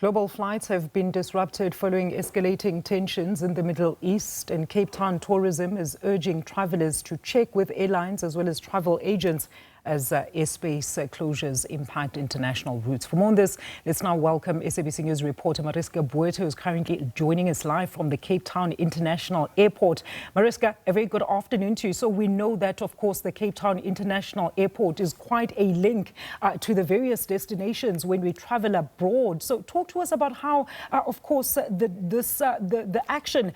Global flights have been disrupted following escalating tensions in the Middle East, and Cape Town Tourism is urging travelers to check with airlines as well as travel agents as airspace closures impact international routes. For more on this, let's now welcome SABC News reporter Mariska Buerta, who is currently joining us live from the Cape Town International Airport. Mariska, a very good afternoon to you. So we know that, of course, the Cape Town International Airport is quite a link to the various destinations when we travel abroad. So talk to us about how, of course, the action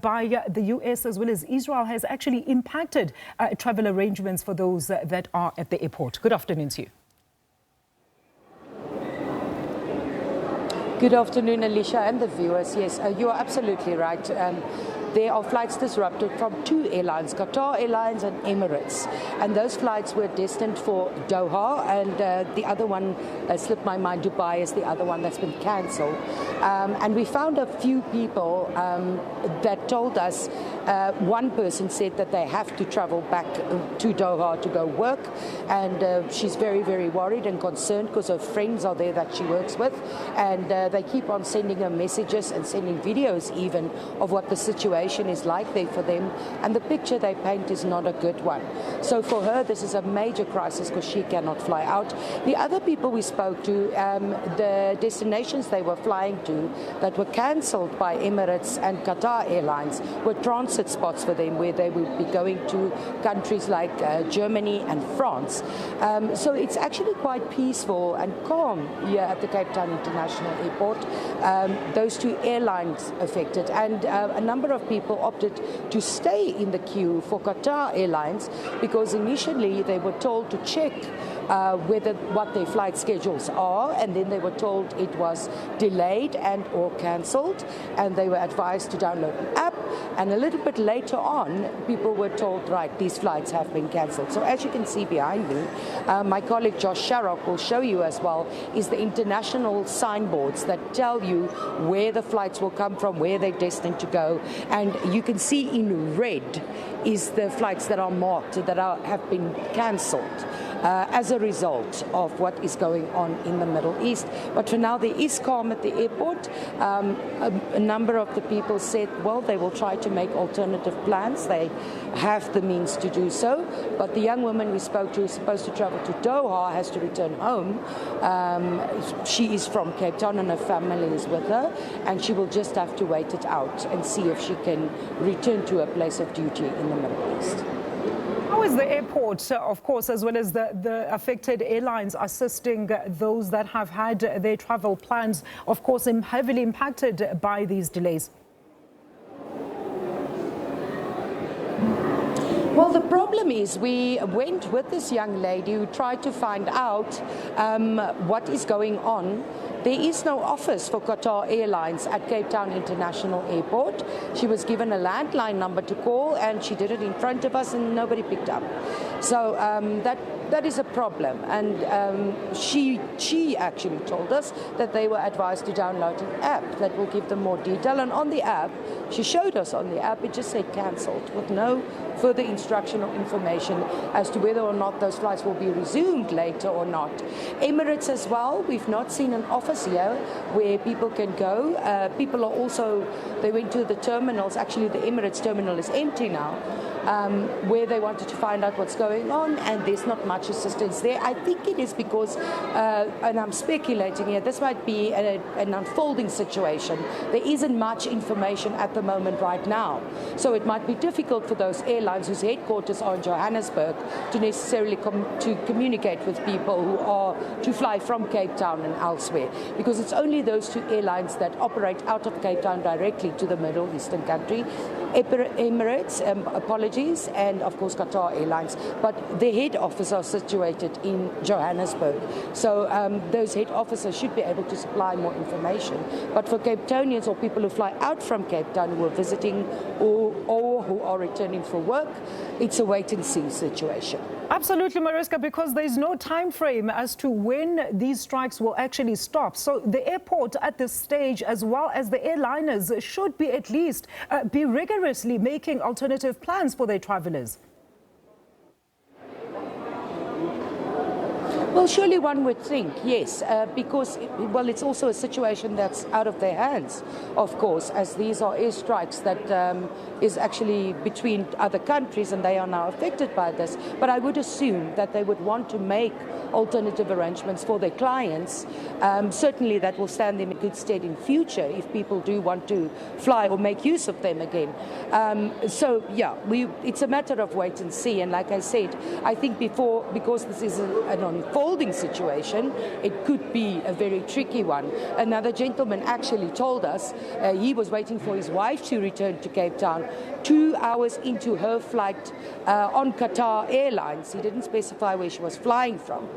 by the US as well as Israel has actually impacted travel arrangements for those that are at the airport. Good afternoon to you. Good afternoon, Alicia, and the viewers. Yes, you are absolutely right. There are flights disrupted from two airlines, Qatar Airlines and Emirates. And those flights were destined for Doha, and the other one, slipped my mind, Dubai is the other one that's been cancelled. And we found a few people that told us, one person said that they have to travel back to Doha to go work, and she's very, very worried and concerned because her friends are there that she works with, and they keep on sending her messages and sending videos even of what the situation is like there for them, and the picture they paint is not a good one. So for her, this is a major crisis because she cannot fly out. The other people we spoke to, the destinations they were flying to that were cancelled by Emirates and Qatar Airlines were transit spots for them, where they would be going to countries like Germany and France. So it's actually quite peaceful and calm here at the Cape Town International Airport. Those two airlines affected, and a number of people opted to stay in the queue for Qatar Airlines because initially they were told to check what their flight schedules are, and then they were told it was delayed and or cancelled, and they were advised to download an app, and a little bit later on people were told, right, these flights have been cancelled. So as you can see behind me, my colleague Josh Sharrock will show you as well, is the international signboards that tell you where the flights will come from, where they're destined to go, and you can see in red is the flights that are marked, that have been cancelled as a result of what is going on in the Middle East. But for now, there is calm at the airport. A number of the people said, well, they will try to make alternative plans. They have the means to do so. But the young woman we spoke to is supposed to travel to Doha, has to return home. She is from Cape Town and her family is with her, and she will just have to wait it out and see if she can return to her place of duty in the Middle East. How is the airport, of course, as well as the affected airlines, assisting those that have had their travel plans, of course, heavily impacted by these delays? Well, the problem is we went with this young lady who tried to find out what is going on. There is no office for Qatar Airlines at Cape Town International Airport. She was given a landline number to call, and she did it in front of us and nobody picked up. So that is a problem, and she actually told us that they were advised to download an app that will give them more detail, and on the app, she showed us on the app, it just said cancelled with no further instruction or information as to whether or not those flights will be resumed later or not. Emirates as well, we've not seen an office here where people can go. People are also, they went to the terminals, actually the Emirates terminal is empty now, where they wanted to find out what's going on, and there's not much assistance there. I think it is because, and I'm speculating here, this might be an unfolding situation. There isn't much information at the moment right now. So it might be difficult for those airlines whose headquarters are in Johannesburg to necessarily communicate with people who are to fly from Cape Town and elsewhere, because it's only those two airlines that operate out of Cape Town directly to the Middle Eastern country. Emirates, apologies, and of course Qatar Airlines, but the head office are situated in Johannesburg. So those head officers should be able to supply more information. But for Cape Townians or people who fly out from Cape Town who are visiting or who are returning for work, it's a wait-and-see situation. Absolutely, Mariska, because there's no time frame as to when these strikes will actually stop. So the airport at this stage, as well as the airliners, should be at least be rigorously making alternative plans for their travelers. Well, surely one would think, yes, because, well, it's also a situation that's out of their hands, of course, as these are airstrikes that is actually between other countries and they are now affected by this. But I would assume that they would want to make alternative arrangements for their clients. Certainly that will stand them in good stead in future if people do want to fly or make use of them again. So, yeah, it's a matter of wait and see. And like I said, I think because this is an unfolding situation, it could be a very tricky one. Another gentleman actually told us he was waiting for his wife to return to Cape Town 2 hours into her flight on Qatar Airlines. He didn't specify where she was flying from.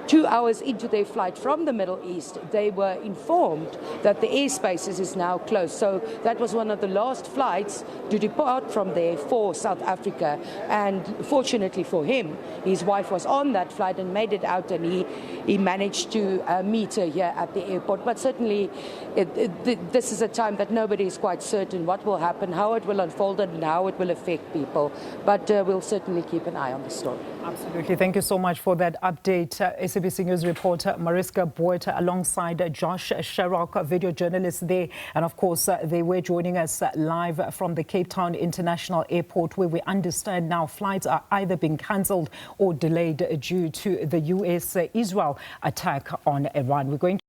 2 hours into their flight from the Middle East, they were informed that the airspaces is now closed. So that was one of the last flights to depart from there for South Africa. And fortunately for him, his wife was on that flight and made it out, and he managed to meet her here at the airport. But certainly this is a time that nobody is quite certain what will happen, how it will unfold, and how it will affect people. But we'll certainly keep an eye on the story. Absolutely. Thank you so much for that update. SABC News reporter Mariska Boyd alongside Josh Sherrock, video journalist there. And of course, they were joining us live from the Cape Town International Airport, where we understand now flights are either being cancelled or delayed due to the US-Israel attack on Iran. We're going to